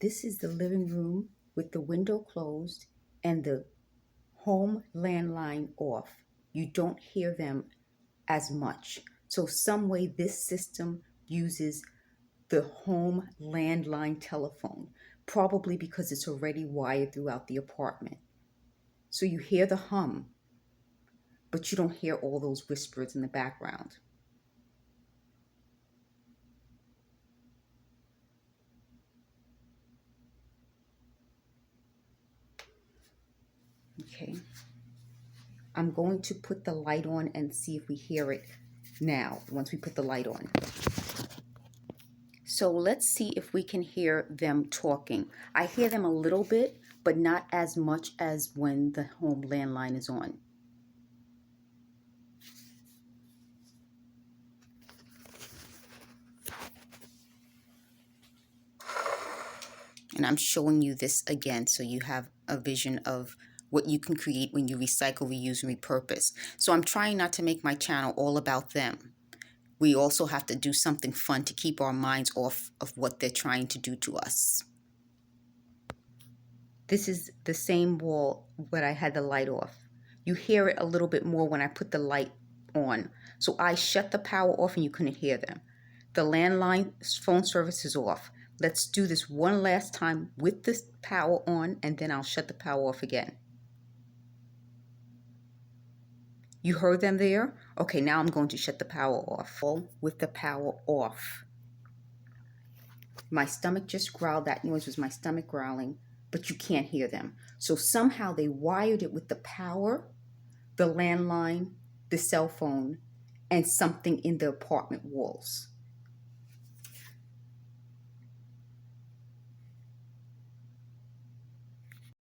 This is the living room with the window closed and the home landline off. You don't hear them as much. So some way this system uses the home landline telephone, probably because it's already wired throughout the apartment. So you hear the hum, but you don't hear all those whispers in the background. Okay. I'm going to put the light on and see if we hear it now, once we put the light on. So let's see if we can hear them talking. I hear them a little bit, but not as much as when the home landline is on. And I'm showing you this again so you have a vision of what you can create when you recycle, reuse, and repurpose. So I'm trying not to make my channel all about them. We also have to do something fun to keep our minds off of what they're trying to do to us. This is the same wall where I had the light off. You hear it a little bit more when I put the light on. So I shut the power off and you couldn't hear them. The landline phone service is off. Let's do this one last time with the power on, and then I'll shut the power off again. You heard them there? Okay, now I'm going to shut the power off. With the power off. My stomach just growled. That noise was my stomach growling, but you can't hear them. So somehow they wired it with the power, the landline, the cell phone, and something in the apartment walls.